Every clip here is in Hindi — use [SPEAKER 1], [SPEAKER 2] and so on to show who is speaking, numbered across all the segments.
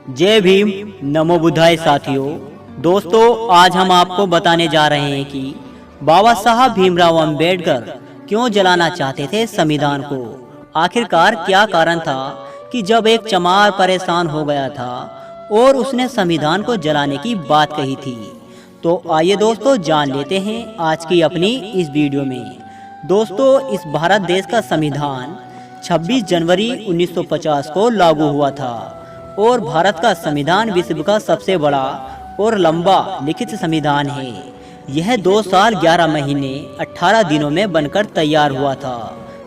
[SPEAKER 1] जय भीम, नमो बुद्धाय साथियों। दोस्तों, आज हम आपको बताने जा रहे हैं कि बाबा साहब भीमराव अंबेडकर क्यों जलाना चाहते थे संविधान को। आखिरकार क्या कारण था कि जब एक चमार परेशान हो गया था और उसने संविधान को जलाने की बात कही थी। तो आइए दोस्तों, जान लेते हैं आज की अपनी इस वीडियो में। दोस्तों, इस भारत देश का संविधान 26 जनवरी 1950 को लागू हुआ था और भारत का संविधान विश्व का सबसे बड़ा और लंबा लिखित संविधान है। यह 2 साल 11 महीने 18 दिनों में बनकर तैयार हुआ था।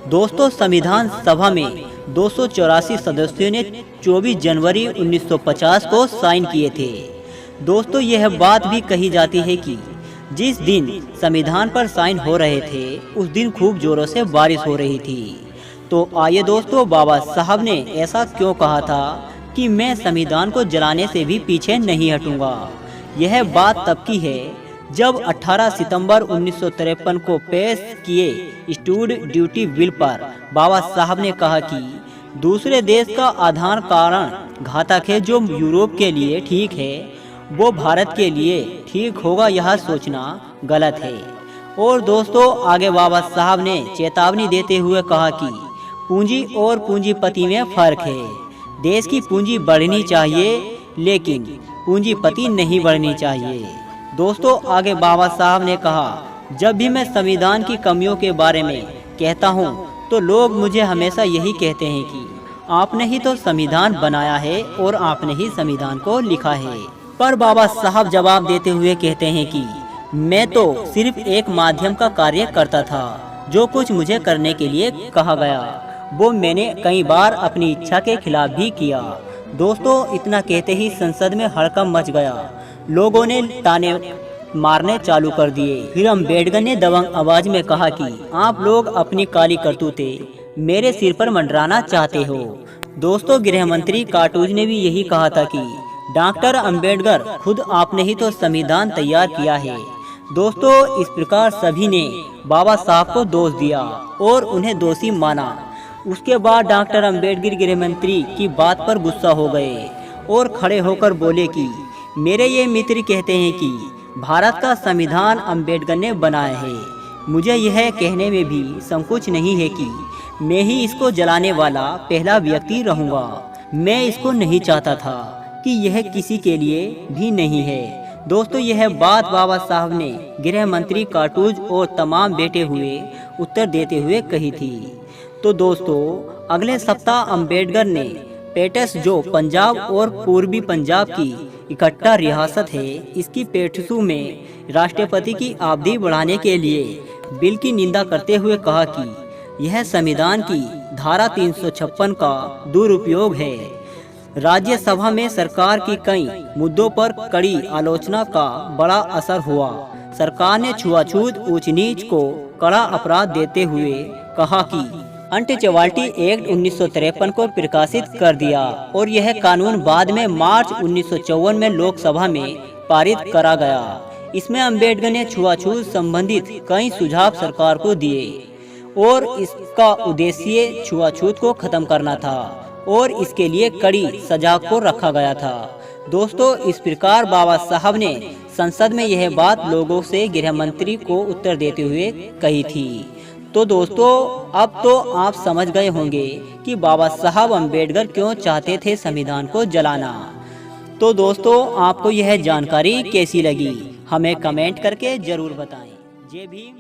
[SPEAKER 1] दोस्तों, संविधान सभा में 284 सदस्यों ने 24 जनवरी 1950 को साइन किए थे। दोस्तों, यह बात भी कही जाती है कि जिस दिन संविधान पर साइन हो रहे थे उस दिन खूब जोरों से बारिश हो रही थी। तो आइए दोस्तों, बाबा साहब ने ऐसा क्यों कहा था कि मैं संविधान को जलाने से भी पीछे नहीं हटूंगा। यह बात तब की है जब 18 सितंबर 1953 को पेश किए स्टूड ड्यूटी बिल पर बाबा साहब ने कहा कि दूसरे देश का आधार कारण घातक है। जो यूरोप के लिए ठीक है वो भारत के लिए ठीक होगा, यह सोचना गलत है। और दोस्तों, आगे बाबा साहब ने चेतावनी देते हुए कहा कि पूंजी और पूंजीपति में फर्क है। देश की पूंजी बढ़नी चाहिए लेकिन पूंजीपति नहीं बढ़नी चाहिए। दोस्तों, आगे बाबा साहब ने कहा, जब भी मैं संविधान की कमियों के बारे में कहता हूं तो लोग मुझे हमेशा यही कहते हैं कि आपने ही तो संविधान बनाया है और आपने ही संविधान को लिखा है। पर बाबा साहब जवाब देते हुए कहते हैं कि मैं तो सिर्फ एक माध्यम का कार्य करता था। जो कुछ मुझे करने के लिए कहा गया वो मैंने कई बार अपनी इच्छा के खिलाफ भी किया। दोस्तों, इतना कहते ही संसद में हड़कंप मच गया। लोगों ने ताने मारने चालू कर दिए। फिर अम्बेडकर ने दबंग आवाज में कहा कि आप लोग अपनी काली करतूतें मेरे सिर पर मंडराना चाहते हो। दोस्तों, गृह मंत्री कार्टूज ने भी यही कहा था कि डॉक्टर अम्बेडकर, खुद आपने ही तो संविधान तैयार किया है। दोस्तों, इस प्रकार सभी ने बाबा साहब को दोष दिया और उन्हें दोषी माना। उसके बाद डॉक्टर अम्बेडकर गृह मंत्री की बात पर गुस्सा हो गए और खड़े होकर बोले कि मेरे ये मित्र कहते हैं कि भारत का संविधान अम्बेडकर ने बनाया है। मुझे यह कहने में भी संकोच नहीं है कि मैं ही इसको जलाने वाला पहला व्यक्ति रहूँगा। मैं इसको नहीं चाहता था कि यह किसी के लिए भी नहीं है। दोस्तों, यह बात बाबा साहब ने गृह मंत्री कार्टूज और तमाम बैठे हुए उत्तर देते हुए कही थी। तो दोस्तों, अगले सप्ताह अम्बेडकर ने पेटिस, जो पंजाब और पूर्वी पंजाब की इकट्ठा रियासत है, इसकी पेटिसू में राष्ट्रपति की अवधि बढ़ाने के लिए बिल की निंदा करते हुए कहा कि यह संविधान की धारा 356 का दुरुपयोग है। राज्यसभा में सरकार की कई मुद्दों पर कड़ी आलोचना का बड़ा असर हुआ। सरकार ने छुआछूत, ऊंच नीच को कड़ा अपराध देते हुए कहा कि अनटचेबिलिटी एक्ट 1953 को प्रकाशित कर दिया और यह कानून बाद में मार्च 1954 में लोकसभा में पारित करा गया। इसमें अम्बेडकर ने छुआछूत संबंधित कई सुझाव सरकार को दिए और इसका उद्देश्य छुआछूत को खत्म करना था और इसके लिए कड़ी सजा को रखा गया था। दोस्तों, इस प्रकार बाबा साहब ने संसद में यह बात लोगों से गृह मंत्री को उत्तर देते हुए कही थी। तो दोस्तों, अब तो आप समझ गए होंगे कि बाबा साहब अम्बेडकर क्यों चाहते थे संविधान को जलाना। तो दोस्तों, आपको यह जानकारी कैसी लगी हमें कमेंट करके जरूर बताएं। जय भीम।